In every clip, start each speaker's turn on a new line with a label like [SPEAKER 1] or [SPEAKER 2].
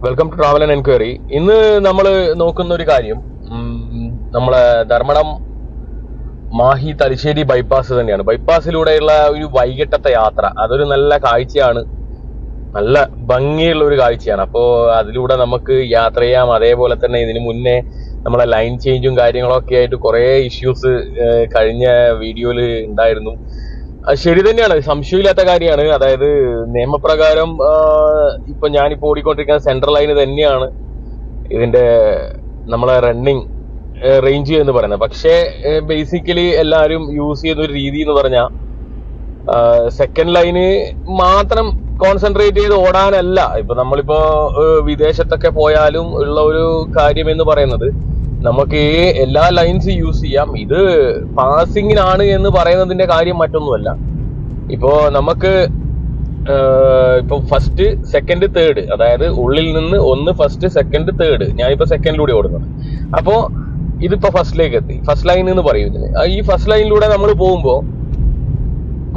[SPEAKER 1] Welcome to travel and enquiry. ഇന്ന് നമ്മൾ നോക്കുന്ന ഒരു കാര്യം നമ്മളെ ധർമ്മടം മാഹി തലശ്ശേരി ബൈപ്പാസ് തന്നെയാണ്. ബൈപ്പാസിലൂടെയുള്ള ഒരു വൈകിട്ടത്തെ യാത്ര, അതൊരു നല്ല കാഴ്ചയാണ്, നല്ല ഭംഗിയുള്ള ഒരു കാഴ്ചയാണ്. അപ്പോൾ അതിലൂടെ നമുക്ക് യാത്ര ചെയ്യാം. അതേപോലെ തന്നെ ഇതിനു മുന്നേ നമ്മളെ ലൈൻ ചേഞ്ചും കാര്യങ്ങളൊക്കെ ആയിട്ട് കുറേ ഇഷ്യൂസ് കഴിഞ്ഞ വീഡിയോയിൽ ഉണ്ടായിരുന്നു. അത് ശരി തന്നെയാണ്, സംശയമില്ലാത്ത കാര്യമാണ്. അതായത് നിയമപ്രകാരം ഇപ്പൊ ഞാനിപ്പോ ഓടിക്കൊണ്ടിരിക്കുന്ന സെൻട്രൽ ലൈന് തന്നെയാണ് ഇതിന്റെ നമ്മളെ റണ്ണിങ് റേഞ്ച് എന്ന് പറയുന്നത്. പക്ഷേ ബേസിക്കലി എല്ലാവരും യൂസ് ചെയ്യുന്ന ഒരു രീതി എന്ന് പറഞ്ഞാൽ സെക്കൻഡ് ലൈന് മാത്രം കോൺസെൻട്രേറ്റ് ചെയ്ത് ഓടാനല്ല. ഇപ്പൊ നമ്മളിപ്പോ വിദേശത്തൊക്കെ പോയാലും ഉള്ള ഒരു കാര്യം എന്ന് പറയുന്നത് നമുക്ക് എല്ലാ ലൈൻസ് യൂസ് ചെയ്യാം. ഇത് പാസിങ്ങിനാണ് എന്ന് പറയുന്നതിന്റെ കാര്യം മറ്റൊന്നുമല്ല. ഇപ്പോ നമുക്ക് ഇപ്പൊ ഫസ്റ്റ് സെക്കൻഡ് തേർഡ്, അതായത് ഉള്ളിൽ നിന്ന് ഒന്ന് ഫസ്റ്റ് സെക്കൻഡ് തേർഡ്, ഞാനിപ്പോ സെക്കൻഡിലൂടെ ഓടുന്നത്. അപ്പോ ഇതിപ്പോ ഫസ്റ്റിലേക്ക് എത്തി, ഫസ്റ്റ് ലൈൻ എന്ന് പറയുന്നത്. ഈ ഫസ്റ്റ് ലൈനിലൂടെ നമ്മൾ പോകുമ്പോ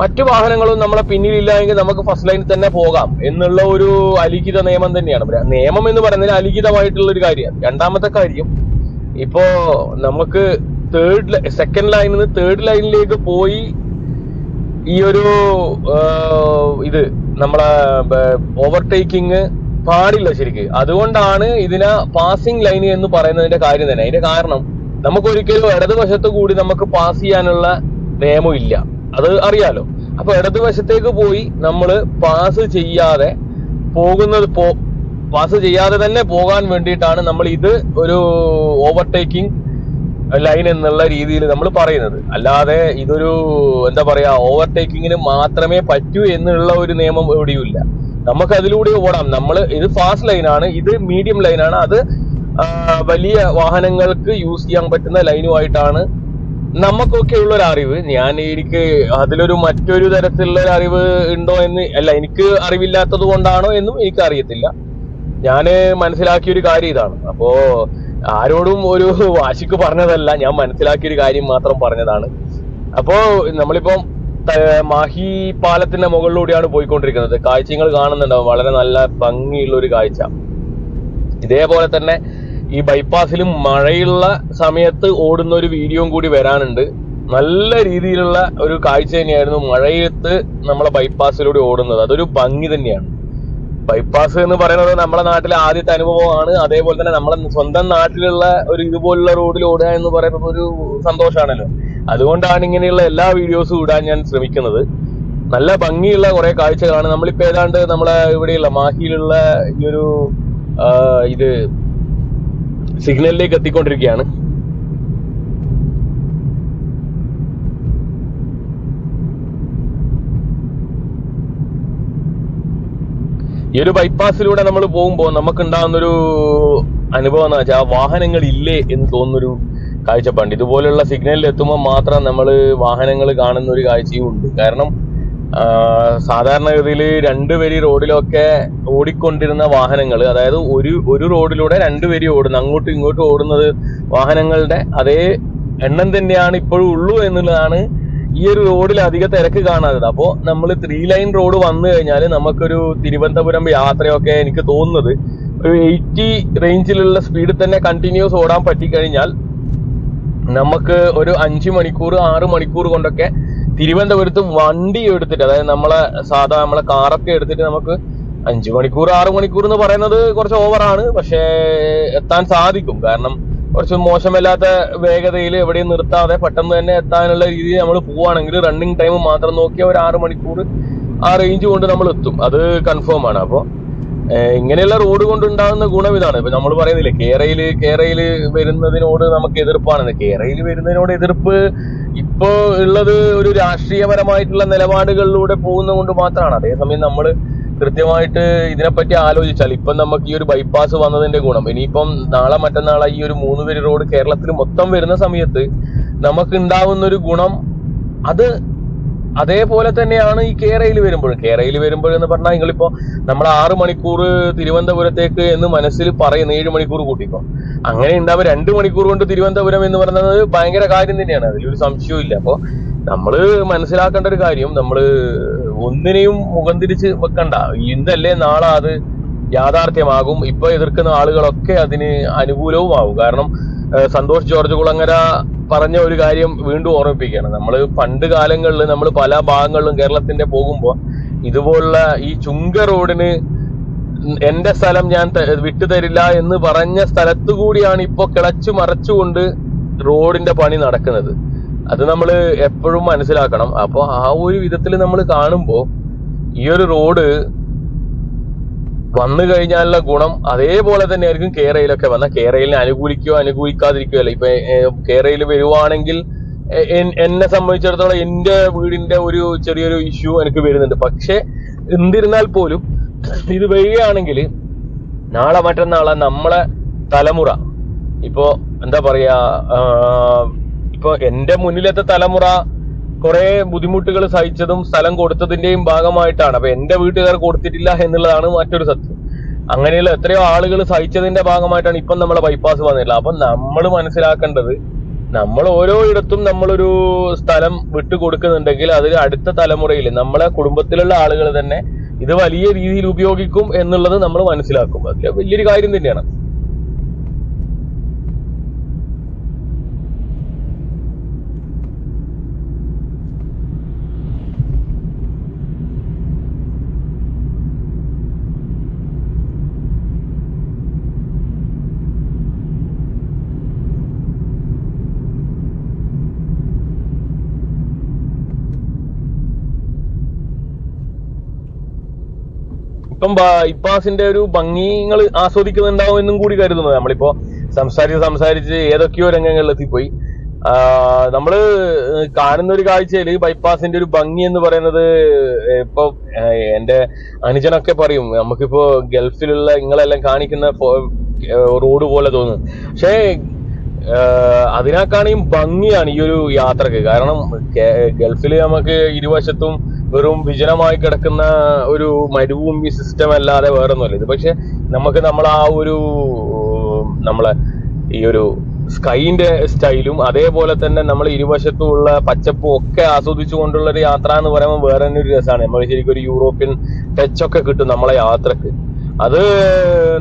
[SPEAKER 1] മറ്റു വാഹനങ്ങളും നമ്മളെ പിന്നിലില്ല എങ്കിൽ നമുക്ക് ഫസ്റ്റ് ലൈനിൽ തന്നെ പോകാം എന്നുള്ള ഒരു അലിഖിത നിയമം തന്നെയാണ്. നിയമം എന്ന് പറയുന്നതിന് അലിഖിതമായിട്ടുള്ള ഒരു കാര്യമാണ്. രണ്ടാമത്തെ കാര്യം, ഇപ്പോ നമുക്ക് സെക്കൻഡ് ലൈനിൽ നിന്ന് തേർഡ് ലൈനിലേക്ക് പോയി ഈ ഒരു ഇത് നമ്മളെ ഓവർടേക്കിങ് പാടില്ല ശരിക്ക്. അതുകൊണ്ടാണ് ഇതിനെ പാസിംഗ് ലൈൻ എന്ന് പറയുന്നതിന്റെ കാര്യം തന്നെ. അതിന്റെ കാരണം നമുക്കൊരിക്കലും ഇടതുവശത്ത് കൂടി നമുക്ക് പാസ് ചെയ്യാനുള്ള നിയമം ഇല്ല, അത് അറിയാലോ. അപ്പൊ ഇടതുവശത്തേക്ക് പോയി നമ്മൾ പാസ് ചെയ്യാതെ തന്നെ പോകാൻ വേണ്ടിയിട്ടാണ് നമ്മൾ ഇത് ഒരു ഓവർടേക്കിംഗ് ലൈൻ എന്നുള്ള രീതിയിൽ നമ്മൾ പറയുന്നത്. അല്ലാതെ ഇതൊരു എന്താ പറയാ ഓവർടേക്കിങ്ങിന് മാത്രമേ പറ്റൂ എന്നുള്ള ഒരു നിയമം എവിടെയും ഇല്ല. നമുക്ക് അതിലൂടെ ഓടാം. ഇത് ഫാസ്റ്റ് ലൈനാണ്, ഇത് മീഡിയം ലൈനാണ്, അത് വലിയ വാഹനങ്ങൾക്ക് യൂസ് ചെയ്യാൻ പറ്റുന്ന ലൈനുമായിട്ടാണ് നമുക്കൊക്കെ ഉള്ള ഒരു അറിവ്. എനിക്ക് അതിലൊരു മറ്റൊരു തരത്തിലുള്ള ഒരു അറിവ് ഉണ്ടോ എന്ന് അല്ല, എനിക്ക് അറിവില്ലാത്തത് കൊണ്ടാണോ എന്നും എനിക്ക് അറിയത്തില്ല. ഞാന് മനസ്സിലാക്കിയ ഒരു കാര്യം ഇതാണ്. അപ്പോ ആരോടും ഒരു വാശിക്ക് പറഞ്ഞതല്ല, ഞാൻ മനസ്സിലാക്കിയ ഒരു കാര്യം മാത്രം പറഞ്ഞതാണ്. അപ്പോ നമ്മളിപ്പം മാഹി പാലത്തിന്റെ മുകളിലൂടെയാണ് പോയിക്കൊണ്ടിരിക്കുന്നത്. കാഴ്ചകൾ കാണുന്നുണ്ടാവും, വളരെ നല്ല ഭംഗിയുള്ള ഒരു കാഴ്ച. ഇതേപോലെ തന്നെ ഈ ബൈപ്പാസിലും മഴയുള്ള സമയത്ത് ഓടുന്ന ഒരു വീഡിയോയും കൂടി വരാനുണ്ട്. നല്ല രീതിയിലുള്ള ഒരു കാഴ്ച തന്നെയായിരുന്നു മഴയത്ത് നമ്മളെ ബൈപ്പാസിലൂടെ ഓടുന്നത്. അതൊരു ഭംഗി തന്നെയാണ്. ബൈപ്പാസ് എന്ന് പറയുന്നത് നമ്മുടെ നാട്ടിലെ ആദ്യത്തെ അനുഭവമാണ്. അതേപോലെ തന്നെ നമ്മളെ സ്വന്തം നാട്ടിലുള്ള ഒരു ഇതുപോലുള്ള റോഡിൽ ഓടുക എന്ന് പറയുന്നത് ഒരു സന്തോഷമാണല്ലോ. അതുകൊണ്ടാണ് ഇങ്ങനെയുള്ള എല്ലാ വീഡിയോസും ഇടാൻ ഞാൻ ശ്രമിക്കുന്നത്. നല്ല ഭംഗിയുള്ള കുറെ കാഴ്ചകളാണ്. നമ്മളിപ്പോ ഏതാണ്ട് നമ്മളെ ഇവിടെയുള്ള മാഹിയിലുള്ള ഈ ഒരു ഇത് സിഗ്നലിലേക്ക് എത്തിക്കൊണ്ടിരിക്കുകയാണ്. ഈ ഒരു ബൈപ്പാസിലൂടെ നമ്മൾ പോകുമ്പോൾ നമുക്ക് ഉണ്ടാകുന്നൊരു അനുഭവം എന്ന് വെച്ചാൽ വാഹനങ്ങൾ ഇല്ലേ എന്ന് തോന്നുന്നൊരു കാഴ്ചപ്പാട്. ഇതുപോലുള്ള സിഗ്നലിൽ എത്തുമ്പോൾ മാത്രം നമ്മൾ വാഹനങ്ങൾ കാണുന്ന ഒരു കാഴ്ചയും ഉണ്ട്. കാരണം സാധാരണഗതിയിൽ രണ്ടുപേരി റോഡിലൊക്കെ ഓടിക്കൊണ്ടിരുന്ന വാഹനങ്ങൾ, അതായത് ഒരു റോഡിലൂടെ രണ്ടുപേരി ഓടുന്നത്, അങ്ങോട്ടും ഇങ്ങോട്ടും ഓടുന്നത് വാഹനങ്ങളുടെ അതേ എണ്ണം തന്നെയാണ് ഇപ്പോഴും ഉള്ളൂ എന്നുള്ളതാണ് ഈ ഒരു റോഡിൽ അധിക തിരക്ക് കാണാത്തത്. അപ്പോൾ നമ്മൾ 3 ലൈൻ റോഡ് വന്നു കഴിഞ്ഞാൽ നമുക്കൊരു തിരുവനന്തപുരം യാത്രയൊക്കെ എനിക്ക് തോന്നുന്നത് ഒരു 80 റേഞ്ചിലുള്ള സ്പീഡിൽ തന്നെ കണ്ടിന്യൂസ് ഓടാൻ പറ്റിക്കഴിഞ്ഞാൽ നമുക്ക് ഒരു 5 മണിക്കൂർ 6 മണിക്കൂർ കൊണ്ടൊക്കെ തിരുവനന്തപുരത്ത് വണ്ടി എടുത്തിട്ട്, അതായത് നമ്മളെ കാറൊക്കെ എടുത്തിട്ട് നമുക്ക് 5 മണിക്കൂർ 6 മണിക്കൂർ എന്ന് പറയുന്നത് കുറച്ച് ഓവറാണ്. പക്ഷേ എത്താൻ സാധിക്കും. കാരണം കുറച്ച് മോശമല്ലാത്ത വേഗതയിൽ എവിടെയും നിർത്താതെ പെട്ടെന്ന് തന്നെ എത്താനുള്ള രീതിയിൽ നമ്മൾ പോവുകയാണെങ്കിൽ റണ്ണിങ് ടൈം മാത്രം നോക്കിയാൽ ഒരു 6 മണിക്കൂർ ആ റേഞ്ച് കൊണ്ട് നമ്മൾ എത്തും, അത് കൺഫേം ആണ്. അപ്പോൾ ഇങ്ങനെയുള്ള റോഡ് കൊണ്ടുണ്ടാകുന്ന ഗുണം ഇതാണ്. ഇപ്പൊ നമ്മൾ പറയുന്നില്ലേ കേരയിൽ വരുന്നതിനോട് നമുക്ക് എതിർപ്പാണെന്ന്. കേരയിൽ വരുന്നതിനോട് എതിർപ്പ് ഇപ്പോ ഉള്ളത് ഒരു രാഷ്ട്രീയപരമായിട്ടുള്ള നിലപാടുകളിലൂടെ പോകുന്നത് കൊണ്ട് മാത്രമാണ്. അതേസമയം നമ്മൾ കൃത്യമായിട്ട് ഇതിനെപ്പറ്റി ആലോചിച്ചാൽ ഇപ്പം നമുക്ക് ഈ ഒരു ബൈപ്പാസ് വന്നതിന്റെ ഗുണം, ഇനിയിപ്പം നാളെ മറ്റന്നാളെ ഈ ഒരു 3 വരി റോഡ് കേരളത്തിൽ മൊത്തം വരുന്ന സമയത്ത് നമുക്ക് ഉണ്ടാവുന്ന ഒരു ഗുണം, അത് അതേപോലെ തന്നെയാണ് ഈ കേരളയിൽ വരുമ്പോൾ എന്ന് പറഞ്ഞാൽ നിങ്ങളിപ്പോ നമ്മൾ 6 മണിക്കൂർ തിരുവനന്തപുരത്തേക്ക് എന്ന് മനസ്സിൽ പറയുന്ന 7 മണിക്കൂർ കൂട്ടിക്കോ, അങ്ങനെ ഉണ്ടാവും 2 മണിക്കൂർ കൊണ്ട് തിരുവനന്തപുരം എന്ന് പറയുന്നത് ഭയങ്കര കാര്യം തന്നെയാണ്, അതിലൊരു സംശയവും ഇല്ല. അപ്പൊ നമ്മള് മനസ്സിലാക്കേണ്ട ഒരു കാര്യം, നമ്മള് ഒന്നിനെയും മുഖം തിരിച്ച് വെക്കണ്ട. ഇന്നല്ലേ നാളെ അത് യാഥാർത്ഥ്യമാകും. ഇപ്പൊ എതിർക്കുന്ന ആളുകളൊക്കെ അതിന് അനുകൂലവുമാകും. കാരണം സന്തോഷ് ജോർജ് കുളങ്ങര പറഞ്ഞ ഒരു കാര്യം വീണ്ടും ഓർമ്മിപ്പിക്കുകയാണ്. നമ്മൾ പണ്ട് കാലങ്ങളിൽ നമ്മൾ പല ഭാഗങ്ങളിലും കേരളത്തിന്റെ പോകുമ്പോൾ ഇതുപോലുള്ള ഈ ചുങ്ക റോഡിന് എന്റെ സ്ഥലം ഞാൻ വിട്ടുതരില്ല എന്ന് പറഞ്ഞ സ്ഥലത്തു കൂടിയാണ് ഇപ്പൊ കിളച്ചു മറച്ചുകൊണ്ട് റോഡിന്റെ പണി നടക്കുന്നത്. അത് നമ്മൾ എപ്പോഴും മനസ്സിലാക്കണം. അപ്പൊ ആ ഒരു വിധത്തിൽ നമ്മൾ കാണുമ്പോ ഈ ഒരു റോഡ് വന്നു കഴിഞ്ഞാലുള്ള ഗുണം അതേപോലെ തന്നെ ആയിരിക്കും കേരളയിലൊക്കെ വന്ന. കേരളയിനെ അനുകൂലിക്കുകയോ അനുകൂലിക്കാതിരിക്കുകയോ അല്ല. ഇപ്പൊ കേരളയിൽ വരുവാണെങ്കിൽ എന്നെ സംബന്ധിച്ചിടത്തോളം എന്റെ വീടിന്റെ ഒരു ചെറിയൊരു ഇഷ്യൂ എനിക്ക് വരുന്നുണ്ട്. പക്ഷെ എന്നിരുന്നാൽ പോലും ഇത് വരികയാണെങ്കിൽ നാളെ മറ്റന്നാളെ നമ്മളെ തലമുറ, ഇപ്പോ എന്താ പറയാ, ഇപ്പൊ എന്റെ മുന്നിലത്തെ തലമുറ കുറെ ബുദ്ധിമുട്ടുകൾ സഹിച്ചതും സ്ഥലം കൊടുത്തതിന്റെയും ഭാഗമായിട്ടാണ്. അപ്പൊ എന്റെ വീട്ടുകാർ കൊടുത്തിട്ടില്ല എന്നുള്ളതാണ് മറ്റൊരു സത്യം. അങ്ങനെയുള്ള എത്രയോ ആളുകൾ സഹിച്ചതിന്റെ ഭാഗമായിട്ടാണ് ഇപ്പം നമ്മളെ ബൈപ്പാസ് വന്നിട്ടുള്ളത്. അപ്പൊ നമ്മൾ മനസ്സിലാക്കേണ്ടത്, നമ്മൾ ഓരോയിടത്തും നമ്മളൊരു സ്ഥലം വിട്ടുകൊടുക്കുന്നുണ്ടെങ്കിൽ അതിൽ അടുത്ത തലമുറയിൽ നമ്മളെ കുടുംബത്തിലുള്ള ആളുകൾ തന്നെ ഇത് വലിയ രീതിയിൽ ഉപയോഗിക്കും എന്നുള്ളത് നമ്മൾ മനസ്സിലാക്കും. അതിൽ വലിയൊരു കാര്യം തന്നെയാണ്. ഇപ്പം ബൈപ്പാസിന്റെ ഒരു ഭംഗി നിങ്ങൾ ആസ്വദിക്കുന്നുണ്ടാവും എന്നും കൂടി കരുതുന്നു. നമ്മളിപ്പോ സംസാരിച്ച് ഏതൊക്കെയോ രംഗങ്ങളിൽ എത്തിപ്പോയി. നമ്മള് കാണുന്ന ഒരു കാഴ്ചയില് ബൈപ്പാസിന്റെ ഒരു ഭംഗി എന്ന് പറയുന്നത്, ഇപ്പൊ എന്റെ അനുജനൊക്കെ പറയും നമുക്കിപ്പോ ഗൾഫിലുള്ള നിങ്ങളെല്ലാം കാണിക്കുന്ന റോഡ് പോലെ തോന്നുന്നു. പക്ഷേ അതിനേക്കാളും ഭംഗിയാണ് ഈ ഒരു യാത്രക്ക്. കാരണം ഗൾഫില് നമുക്ക് ഇരുവശത്തും വെറും വിജനമായി കിടക്കുന്ന ഒരു മരുഭൂമി സിസ്റ്റം അല്ലാതെ വേറൊന്നുമല്ല ഇത്. പക്ഷെ നമുക്ക് ആ ഒരു നമ്മളെ ഈ ഒരു സ്കൈന്റെ സ്റ്റൈലും അതേപോലെ തന്നെ നമ്മൾ ഇരുവശത്തുമുള്ള പച്ചപ്പും ഒക്കെ ആസ്വദിച്ചുകൊണ്ടുള്ള ഒരു യാത്ര എന്ന് പറയുമ്പോൾ വേറെ തന്നെ ഒരു രസമാണ്. നമ്മൾ ശരിക്കും ഒരു യൂറോപ്യൻ ടച്ചൊക്കെ കിട്ടും നമ്മളെ യാത്രക്ക്. അത്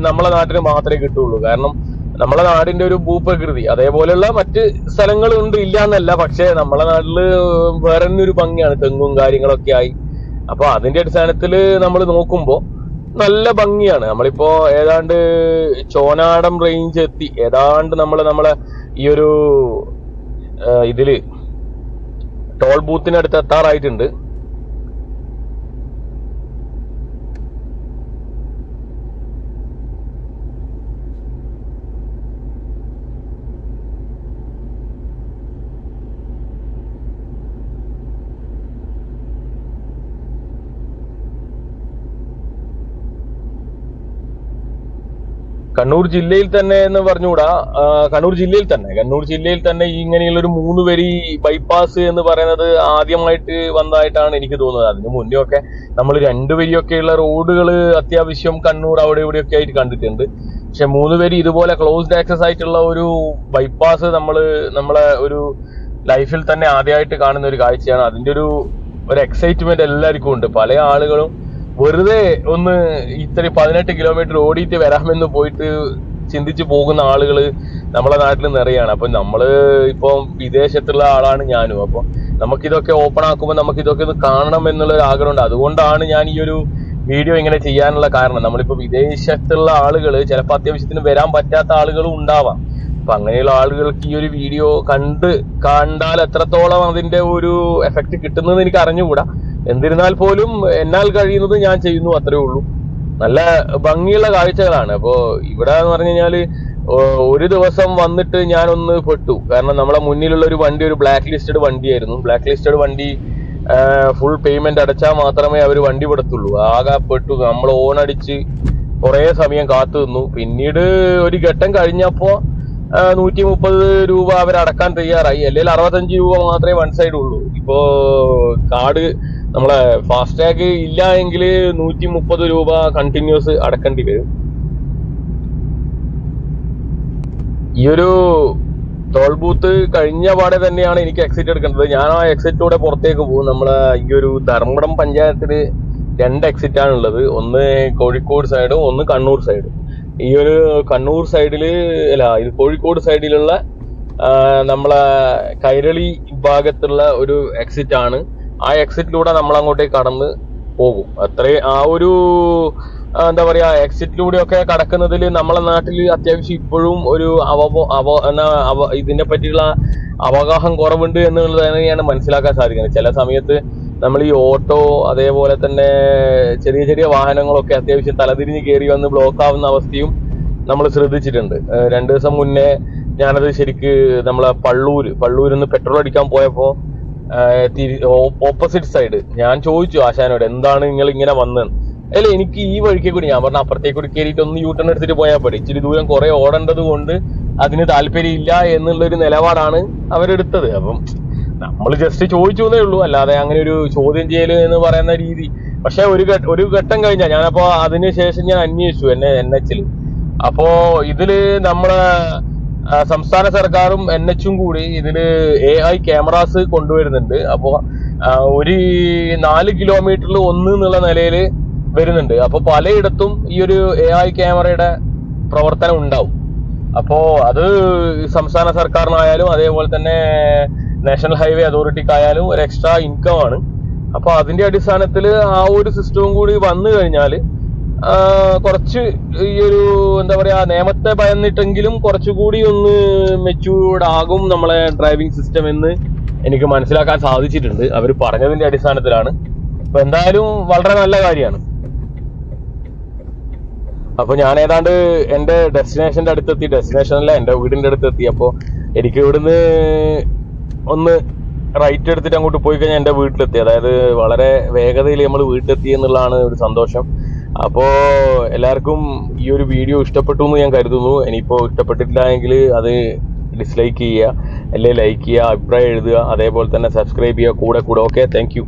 [SPEAKER 1] നമ്മളെ നാട്ടിന് മാത്രമേ കിട്ടുള്ളൂ. കാരണം നമ്മളെ നാടിന്റെ ഒരു ഭൂപ്രകൃതി അതേപോലെയുള്ള മറ്റ് സ്ഥലങ്ങളുണ്ട്, ഇല്ല എന്നല്ല. പക്ഷെ നമ്മളെ നാട്ടില് വേറെ തന്നെ ഒരു ഭംഗിയാണ്, തെങ്ങും കാര്യങ്ങളൊക്കെ ആയി. അപ്പൊ അതിന്റെ അടിസ്ഥാനത്തില് നമ്മൾ നോക്കുമ്പോ നല്ല ഭംഗിയാണ്. നമ്മളിപ്പോ ഏതാണ്ട് ചോനാടം റേഞ്ച് എത്തി. ഏതാണ്ട് നമ്മളെ ഈ ഒരു ഇതില് ടോൾ ബൂത്തിനടുത്ത് എത്താറായിട്ടുണ്ട്. കണ്ണൂർ ജില്ലയിൽ തന്നെ എന്ന് പറഞ്ഞുകൂടാ, കണ്ണൂർ ജില്ലയിൽ തന്നെ ഇങ്ങനെയുള്ള ഒരു 3 വരി ബൈപ്പാസ് എന്ന് പറയുന്നത് ആദ്യമായിട്ട് വന്നതായിട്ടാണ് എനിക്ക് തോന്നുന്നത്. അതിന് മുന്നേ ഒക്കെ നമ്മൾ 2 വരിയൊക്കെയുള്ള റോഡുകൾ അത്യാവശ്യം കണ്ണൂർ അവിടെ ഇവിടെയൊക്കെ ആയിട്ട് കണ്ടിട്ടുണ്ട്. പക്ഷെ 3 വരി ഇതുപോലെ ക്ലോസ്ഡ് ആക്സസ് ആയിട്ടുള്ള ഒരു ബൈപ്പാസ് നമ്മളെ ഒരു ലൈഫിൽ തന്നെ ആദ്യമായിട്ട് കാണുന്ന ഒരു കാഴ്ചയാണ്. അതിന്റെ ഒരു എക്സൈറ്റ്മെന്റ് എല്ലാവർക്കും ഉണ്ട്. പല ആളുകളും വെറുതെ ഒന്ന് ഇത്ര 18 കിലോമീറ്റർ ഓടിയിട്ട് വരാമെന്ന് പോയിട്ട് ചിന്തിച്ചു പോകുന്ന ആളുകൾ നമ്മളെ നാട്ടിൽ നിറയാണ്. അപ്പൊ നമ്മള് ഇപ്പം വിദേശത്തുള്ള ആളാണ് ഞാനും. അപ്പൊ നമുക്കിതൊക്കെ ഓപ്പൺ ആക്കുമ്പോൾ നമുക്കിതൊക്കെ ഒന്ന് കാണണം എന്നുള്ളൊരു ആഗ്രഹമുണ്ട്. അതുകൊണ്ടാണ് ഞാൻ ഈ ഒരു വീഡിയോ ഇങ്ങനെ ചെയ്യാനുള്ള കാരണം. നമ്മളിപ്പോ വിദേശത്തുള്ള ആളുകൾ ചിലപ്പോൾ അത്യാവശ്യത്തിന് വരാൻ പറ്റാത്ത ആളുകളും ഉണ്ടാവാം. അപ്പൊ അങ്ങനെയുള്ള ആളുകൾക്ക് ഈ ഒരു വീഡിയോ കണ്ടാൽ എത്രത്തോളം അതിന്റെ ഒരു എഫക്ട് കിട്ടുന്നത് എനിക്ക് അറിഞ്ഞുകൂടാ. എന്നിരുന്നാൽ പോലും എന്നാൽ കഴിയുന്നത് ഞാൻ ചെയ്യുന്നു, അത്രേ ഉള്ളൂ. നല്ല ഭംഗിയുള്ള കാഴ്ചകളാണ്. അപ്പോ ഇവിടെ എന്ന് പറഞ്ഞു കഴിഞ്ഞാല് ഒരു ദിവസം വന്നിട്ട് ഞാനൊന്ന് പെട്ടു. കാരണം നമ്മളെ മുന്നിലുള്ള ഒരു വണ്ടി ഒരു ബ്ലാക്ക് ലിസ്റ്റഡ് വണ്ടിയായിരുന്നു. ബ്ലാക്ക് ലിസ്റ്റഡ് വണ്ടി ഫുൾ പേയ്മെന്റ് അടച്ചാൽ മാത്രമേ അവർ വണ്ടി വിടത്തുള്ളൂ. ആകെ പെട്ടു. നമ്മൾ ഓണടിച്ച് കുറെ സമയം കാത്തു നിന്നു. പിന്നീട് ഒരു ഘട്ടം കഴിഞ്ഞപ്പോ 130 രൂപ അവരടക്കാൻ തയ്യാറായി. അല്ലെങ്കിൽ 65 രൂപ മാത്രമേ വൺ സൈഡ് ഉള്ളൂ. ഇപ്പോ കാർഡ് നമ്മളെ ഫാസ്ടാഗ് ഇല്ല എങ്കിൽ 130 രൂപ കണ്ടിന്യൂസ് അടക്കേണ്ടി വരും. ഈ ഒരു ടോൾ ബൂത്ത് കഴിഞ്ഞ പാടെ തന്നെയാണ് എനിക്ക് എക്സിറ്റ് എടുക്കേണ്ടത്. ഞാൻ ആ എക്സിറ്റിലൂടെ പുറത്തേക്ക് പോകും. നമ്മളെ ഈ ഒരു ധർമ്മടം പഞ്ചായത്തില് 2 എക്സിറ്റ് ആണുള്ളത്. ഒന്ന് കോഴിക്കോട് സൈഡും ഒന്ന് കണ്ണൂർ സൈഡും. ഈ ഒരു കണ്ണൂർ സൈഡില് ഇത് കോഴിക്കോട് സൈഡിലുള്ള നമ്മളെ കൈരളി ഭാഗത്തുള്ള ഒരു എക്സിറ്റ് ആണ്. ആ എക്സിറ്റിലൂടെ നമ്മൾ അങ്ങോട്ടേക്ക് കടന്ന് പോകും. ആ ഒരു എന്താ പറയാ, എക്സിറ്റിലൂടെയൊക്കെ കടക്കുന്നതിൽ നമ്മളെ നാട്ടിൽ അത്യാവശ്യം ഇപ്പോഴും ഒരു ഇതിനെ പറ്റിയുള്ള അവഗാഹം കുറവുണ്ട് എന്നുള്ളത് തന്നെയാണ് മനസ്സിലാക്കാൻ സാധിക്കുന്നത്. ചില സമയത്ത് നമ്മൾ ഈ ഓട്ടോ അതേപോലെ തന്നെ ചെറിയ ചെറിയ വാഹനങ്ങളൊക്കെ അത്യാവശ്യം തലതിരിഞ്ഞ് കയറി വന്ന് ബ്ലോക്ക് ആവുന്ന അവസ്ഥയും നമ്മൾ ശ്രദ്ധിച്ചിട്ടുണ്ട്. 2 ദിവസം മുന്നേ ഞാനത് ശരിക്ക് നമ്മളെ പള്ളൂരിന്ന് പെട്രോൾ അടിക്കാൻ പോയപ്പോ ഓപ്പോസിറ്റ് സൈഡ് ഞാൻ ചോദിച്ചു ആശാനോട്, എന്താണ് നിങ്ങൾ ഇങ്ങനെ വന്നത്? അല്ല, എനിക്ക് ഈ വഴിക്ക് കൂടി, ഞാൻ പറഞ്ഞ അപ്പുറത്തേക്ക് കൂടി കയറിയിട്ട് ഒന്ന് യൂട്ടേൺ എടുത്തിട്ട് പോയാൽ മതി, ഇച്ചിരി ദൂരം കുറെ ഓടേണ്ടത് കൊണ്ട് അതിന് താല്പര്യമില്ല എന്നുള്ളൊരു നിലപാടാണ് അവരെടുത്തത്. അപ്പം നമ്മൾ ജസ്റ്റ് ചോദിച്ചു എന്നേ ഉള്ളൂ, അല്ലാതെ അങ്ങനെ ഒരു ചോദ്യം ചെയ്യല് എന്ന് പറയുന്ന രീതി. പക്ഷെ ഒരു ഘട്ടം കഴിഞ്ഞാൽ ഞാനപ്പോ അതിനുശേഷം ഞാൻ അന്വേഷിച്ചു NH-ൽ. അപ്പോ ഇതില് നമ്മളെ സംസ്ഥാന സർക്കാരും NH-ഉം കൂടി ഇതില് AI ക്യാമറാസ് കൊണ്ടുവരുന്നുണ്ട്. അപ്പോ ഒരു 4 കിലോമീറ്ററിൽ 1 എന്നുള്ള നിലയിൽ വരുന്നുണ്ട്. അപ്പൊ പലയിടത്തും ഈ ഒരു AI ക്യാമറയുടെ പ്രവർത്തനം ഉണ്ടാവും. അപ്പോ അത് സംസ്ഥാന സർക്കാരിനായാലും അതേപോലെ തന്നെ നാഷണൽ ഹൈവേ അതോറിറ്റിക്കായാലും ഒരു എക്സ്ട്രാ ഇൻകം ആണ്. അപ്പൊ അതിന്റെ അടിസ്ഥാനത്തിൽ ആ ഒരു സിസ്റ്റവും കൂടി വന്നു കഴിഞ്ഞാല് കുറച്ച് ഈ ഒരു എന്താ പറയാ, നിയമത്തെ ഭയന്നിട്ടെങ്കിലും കുറച്ചുകൂടി ഒന്ന് മെച്യൂർഡ് ആകും നമ്മളെ ഡ്രൈവിംഗ് സിസ്റ്റം എന്ന് എനിക്ക് മനസ്സിലാക്കാൻ സാധിച്ചിട്ടുണ്ട് അവർ പറഞ്ഞതിന്റെ അടിസ്ഥാനത്തിലാണ്. അപ്പൊ എന്തായാലും വളരെ നല്ല കാര്യമാണ്. അപ്പൊ ഞാൻ ഏതാണ്ട് എന്റെ ഡെസ്റ്റിനേഷന്റെ അടുത്തെത്തി, ഡെസ്റ്റിനേഷനല്ല എന്റെ വീടിന്റെ അടുത്തെത്തി. അപ്പൊ എനിക്ക് ഇവിടുന്ന് ഒന്ന് റൈറ്റ് എടുത്തിട്ട് അങ്ങോട്ട് പോയി കഴിഞ്ഞാൽ എന്റെ വീട്ടിലെത്തി. അതായത് വളരെ വേഗതയിൽ നമ്മൾ വീട്ടിലെത്തി എന്നുള്ളതാണ് ഒരു സന്തോഷം. അപ്പോ എല്ലാവർക്കും ഈ ഒരു വീഡിയോ ഇഷ്ടപ്പെട്ടു എന്ന് ഞാൻ കരുതുന്നു. ഇനിയിപ്പോ ഇഷ്ടപ്പെട്ടിട്ടില്ല എങ്കിൽ അത് ഡിസ്ലൈക്ക് ചെയ്യുക, അല്ലെങ്കിൽ ലൈക്ക് ചെയ്യുക, അഭിപ്രായം എഴുതുക, അതേപോലെ തന്നെ സബ്സ്ക്രൈബ് ചെയ്യുക കൂടെ. Okay, thank you.